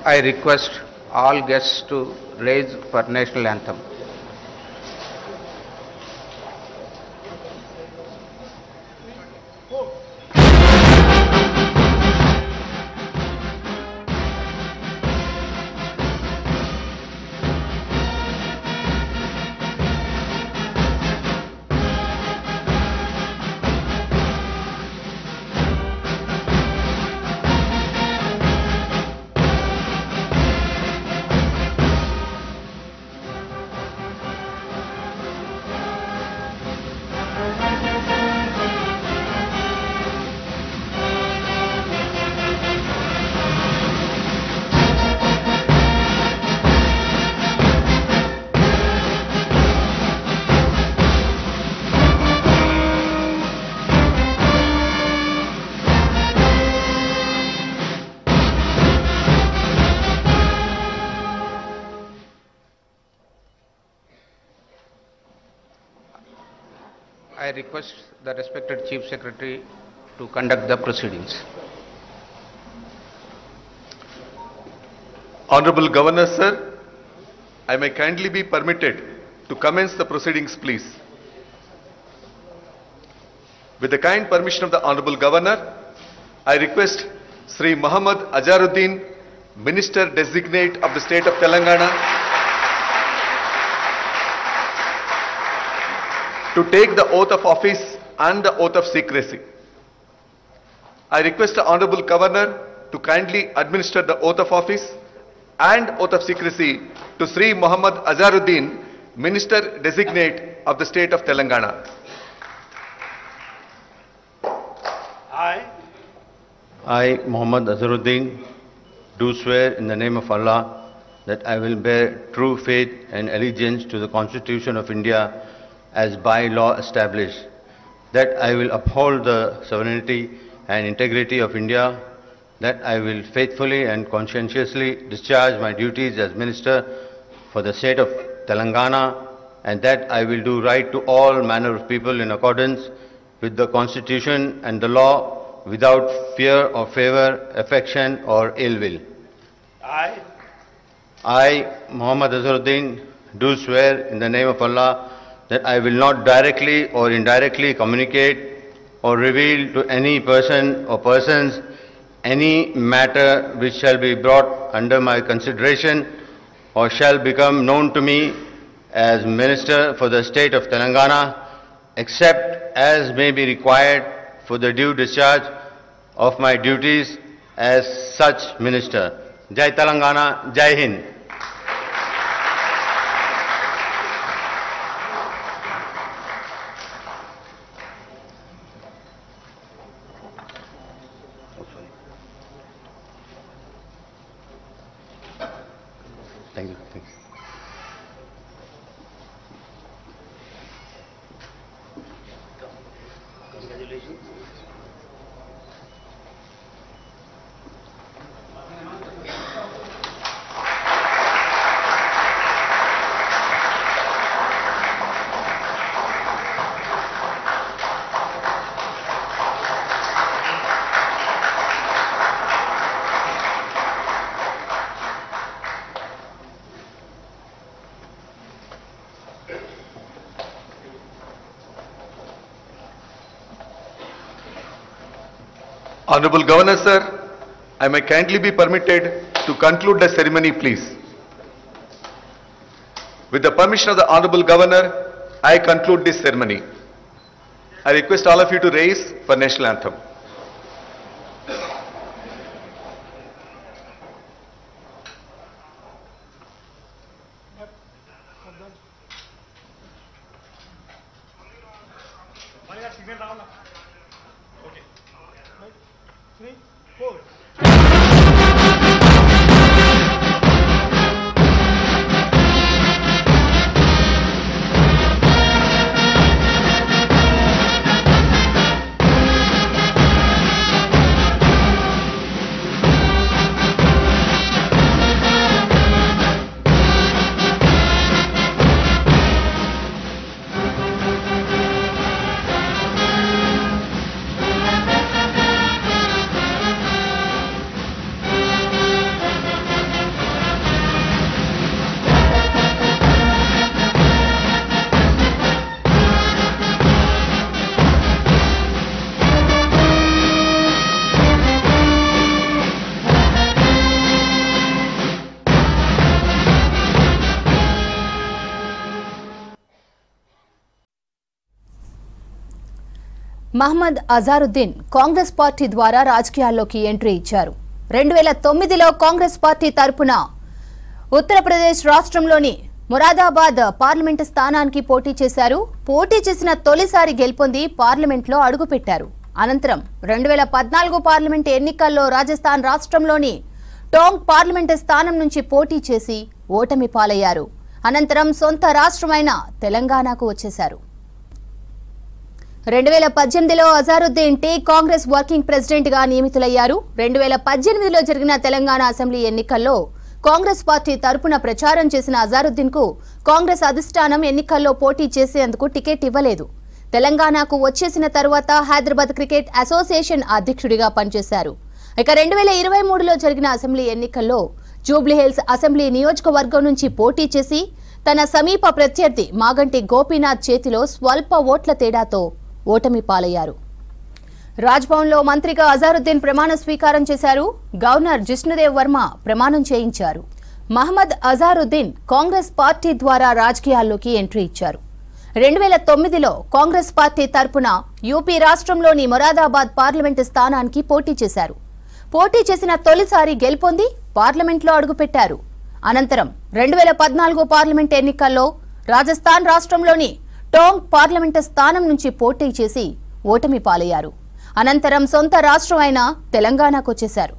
I request all guests to raise for national anthem. I request the respected Chief Secretary to conduct the proceedings. Honorable Governor, sir, I may kindly be permitted to commence the proceedings, please. With the kind permission of the Honorable Governor, I request Sri Muhammad Azharuddin, Minister Designate of the State of Telangana, to take the oath of office and the oath of secrecy. I request the Honorable Governor to kindly administer the oath of office and oath of secrecy to Sri Muhammad Azharuddin, Minister Designate of the State of Telangana. I, Muhammad Azharuddin, do swear in the name of Allah that I will bear true faith and allegiance to the Constitution of India as by law established, that I will uphold the sovereignty and integrity of India, that I will faithfully and conscientiously discharge my duties as Minister for the State of Telangana, and that I will do right to all manner of people in accordance with the Constitution and the law without fear or favor, affection or ill will. I, Muhammad Azharuddin, do swear in the name of Allah that I will not directly or indirectly communicate or reveal to any person or persons any matter which shall be brought under my consideration or shall become known to me as Minister for the State of Telangana, except as may be required for the due discharge of my duties as such Minister. Jai Telangana, Jai Hind. Thank you. Thank you. Congratulations. Honorable Governor, sir, I may kindly be permitted to conclude the ceremony, please. With the permission of the Honorable Governor, I conclude this ceremony. I request all of you to raise for national anthem. Okay. 3, 4. Mohammed Azharuddin Congress party ద్వారా రాజకీయాల్లోకి entry ఇచ్చారు. 2009లో Congress party తరపున ఉత్తరప్రదేశ్ రాష్ట్రంలోని Moradabad parliament స్థానానికి పోటీ చేశారు. పోటీ చేసిన తొలిసారి గెలుపొంది పార్లమెంట్లో అడుగుపెట్టారు. అనంతరం 2014 పార్లమెంటు ఎన్నికల్లో రాజస్థాన్ రాష్ట్రంలోని టోంక్ పార్లమెంటు స్థానం నుంచి పోటీ చేసి ఓటమి పాలయ్యారు. అనంతరం సొంత రాష్ట్రమైన తెలంగాణకు వచ్చేశారు. 2018లో అజారుద్దీన్ కాంగ్రెస్ వర్కింగ్ ప్రెసిడెంట్ గా నియమితులయ్యారు. 2018లో జరిగిన తెలంగాణ అసెంబ్లీ ఎన్నికల్లో కాంగ్రెస్ పార్టీ తరపున ప్రచారం చేసిన అజారుద్దీన్ కు కాంగ్రెస్ అధిష్టానం ఎన్నికల్లో పోటీ చేసేందుకు టికెట్ ఇవ్వలేదు. తెలంగాణకు వచ్చేసిన తరువాత హైదరాబాద్ క్రికెట్ అసోసియేషన్ అధ్యక్షుడిగా పనిచేశారు. ఇక 2023లో జరిగిన అసెంబ్లీ ఎన్నికల్లో జూబ్లీహిల్స్ అసెంబ్లీ నియోజకవర్గం నుంచి పోటీ చేసి తన సమీప ప్రత్యర్థి మాగంటి గోపీనాథ్ చేతిలో స్వల్ప ఓట్ల తేడాతో ఓటమి పాలయ్యారు. రాజ్భవన్లో మంత్రిగా అజారుద్దీన్ ప్రమాణ స్వీకారం చేశారు. గవర్నర్ జిష్ణుదేవ్ వర్మ ప్రమాణం చేయించారు. మహమ్మద్ అజారుద్దీన్ కాంగ్రెస్ పార్టీ ద్వారా రాజకీయాల్లోకి ఎంట్రీ ఇచ్చారు. 2009లో కాంగ్రెస్ పార్టీ తరపున యూపీ రాష్ట్రంలోని మొరాదాబాద్ పార్లమెంటు స్థానానికి పోటీ చేశారు. పోటీ చేసిన తొలిసారి గెలుపొంది పార్లమెంట్లో అడుగుపెట్టారు. అనంతరం 2014 పార్లమెంట్ ఎన్నికల్లో రాజస్థాన్ రాష్ట్రంలోని టోంక్ పార్లమెంటు స్థానం నుంచి పోటీ చేసి ఓటమి పాలయ్యారు. అనంతరం సొంత రాష్ట్రం అయిన తెలంగాణకు వచ్చేశారు.